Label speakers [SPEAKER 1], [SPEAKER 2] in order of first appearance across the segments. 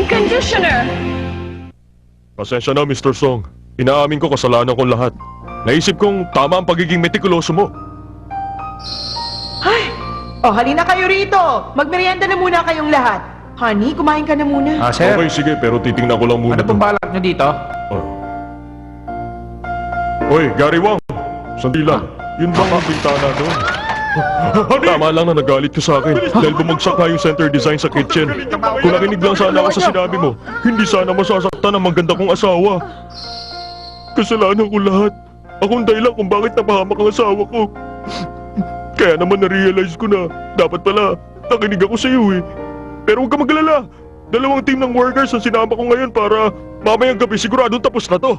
[SPEAKER 1] conditioner!
[SPEAKER 2] Pasensya na, Mr. Song. Inaamin ko kasalanan ko lahat. Naisip kong tama ang pagiging metikuloso mo.
[SPEAKER 3] Ay! O, halina kayo rito. Magmerienda na muna kayong lahat. Honey, kumain ka na muna.
[SPEAKER 4] Sir,
[SPEAKER 2] Okay, sige, pero titingnan ko lang muna.
[SPEAKER 4] ano pong balak nyo dito?
[SPEAKER 2] Hoy, Gary Wang! Sandali lang. Yun bang ang bintana doon? Tama lang na nagalit ka sa akin dahil bumagsak nga yung center design sa kitchen. Kung nakinig lang sana ako sa sinabi mo, hindi sana masasaktan ang maganda kong asawa. Kasalanan ko lahat. Akong dahilan kung bakit napahamak ang asawa ko. Kaya naman na-realize ko na dapat pala nakinig ako sa iyo eh. Pero huwag ka magalala. 2 team ng workers ang sinama ko ngayon para mamayang gabi siguradong tapos na to.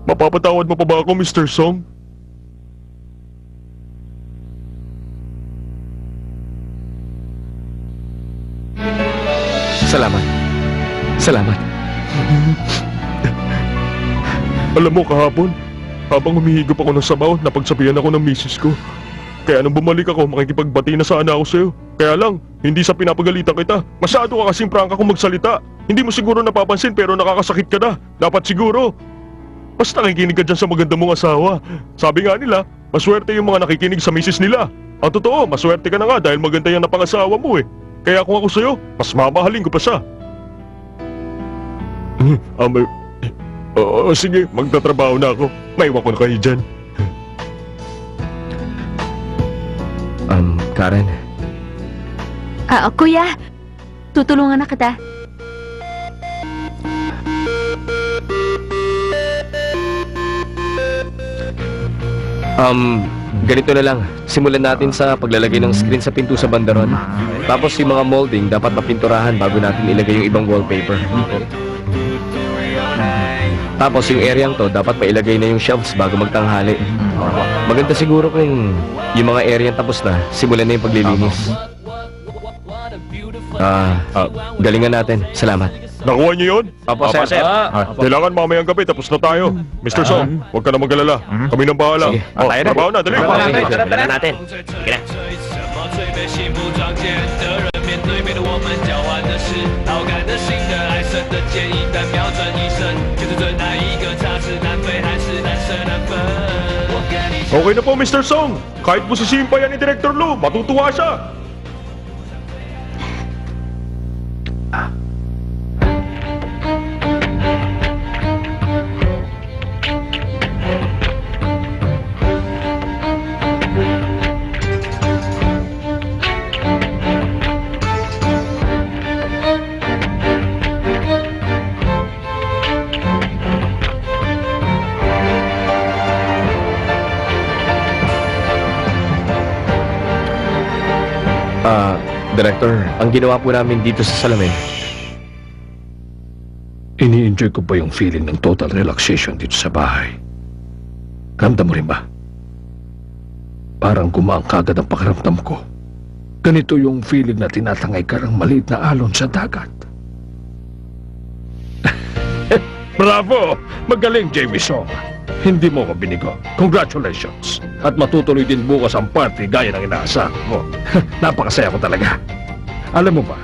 [SPEAKER 2] Mapapatawad mo pa ba ako, Mr. Song?
[SPEAKER 5] Salamat. Salamat.
[SPEAKER 2] Alam mo kahapon, habang humihigop ako ng sabaw, napagsabihan ako ng misis ko. Kaya nung bumalik ako, makikipagbati na sana ako sa'yo. Kaya lang, hindi sa pinapagalitan kita. Masyado ka kasing prangka kung magsalita. Hindi mo siguro napapansin pero nakakasakit ka na. Dapat siguro. Mas nakikinig ka dyan sa maganda mong asawa. Sabi nga nila, maswerte yung mga nakikinig sa misis nila. Ang totoo, maswerte ka na nga dahil maganda yan na pangasawa mo eh. Kaya kung ako sa'yo, mas mamahalin ko pa siya. Oo, sige, magtatrabaho na ako. Maiwan ko na kayo dyan.
[SPEAKER 5] Karen.
[SPEAKER 1] Kuya, tutulungan na kita.
[SPEAKER 5] Ganito na lang. Simulan natin sa paglalagay ng screen sa pinto sa bandaron. Tapos yung mga molding dapat mapinturahan bago natin ilagay yung ibang wallpaper. Tapos yung areang to dapat mailagay na yung shelves bago magtanghali. Maganda siguro kung yung mga areang tapos na, simulan na yung paglilinis. Galingan natin. Salamat.
[SPEAKER 2] Nakuha niyo yun?
[SPEAKER 5] Opo, sir.
[SPEAKER 2] Kailangan mamayang gabi, tapos na tayo. Mr. Song, huwag ka na mag-alala. Kami nang bahala.
[SPEAKER 5] Sige.
[SPEAKER 2] Tayo na. Trabaho na, dali.
[SPEAKER 5] Tara natin. Sige na.
[SPEAKER 2] Okay na po, Mr. Song. Kahit busisiin pa yan ni Director Lu, matutuwa siya.
[SPEAKER 5] Director, ang ginawa po namin dito sa salamin.
[SPEAKER 6] Ini-enjoy ko pa yung feeling ng total relaxation dito sa bahay. Ramdam mo rin ba? Parang gumaang kagad ang pakiramdam ko. Ganito yung feeling na tinatangay ka ng maliit na alon sa dagat. Bravo! Magaling, JV Song. Hindi mo ko binigo. Congratulations! At matutuloy din bukas ang party gaya ng inaasahan mo. Napakasaya ko talaga. Alam mo ba,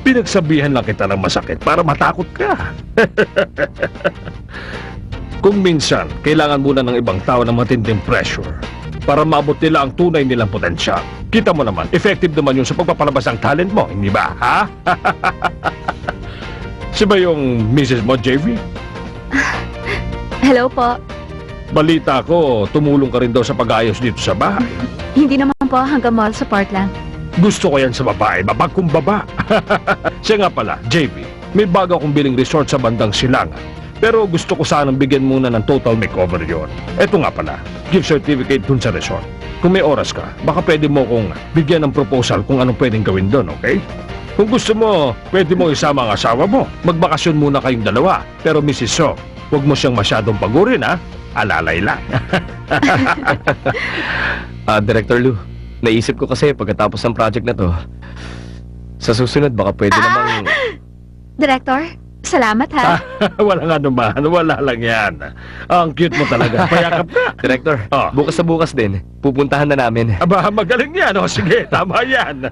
[SPEAKER 6] pinagsabihan lang kita ng masakit para matakot ka. Kung minsan, kailangan muna ng ibang tao ng matinding pressure para maabot nila ang tunay nilang potensyal. Kita mo naman, effective naman yun sa pagpapalabas ng talent mo, hindi ba, ha? Siya ba yung Mrs. mo, JV?
[SPEAKER 1] Hello po.
[SPEAKER 6] Balita ko, tumulong ka rin daw sa pag-ayos dito sa bahay.
[SPEAKER 1] Hindi naman po, hanggang moral support lang.
[SPEAKER 6] Gusto ko yan sa babae, mapagkumbaba. Siya nga pala, JV, may bago akong biling resort sa bandang Silangan. Pero gusto ko sanang bigyan muna ng total makeover yon. Eto nga pala, gift certificate dun sa resort. Kung may oras ka, baka pwede mo kong bigyan ng proposal kung anong pwedeng gawin doon, okay? Kung gusto mo, pwede mo isama ang asawa mo. Magbakasyon muna kayong dalawa. Pero Mrs. So, huwag mo siyang masyadong pagurin, ha? Alalay lang.
[SPEAKER 5] Director Lu, naisip ko kasi pagkatapos ng project na to, sa susunod baka pwede namang...
[SPEAKER 1] Director, Salamat ha.
[SPEAKER 6] Walang anuman, wala lang yan. Ang cute mo talaga. Payakap ka.
[SPEAKER 5] Director,
[SPEAKER 6] Ah.
[SPEAKER 5] bukas na bukas din. Pupuntahan na namin.
[SPEAKER 6] Aba, magaling yan. O, sige, tama yan.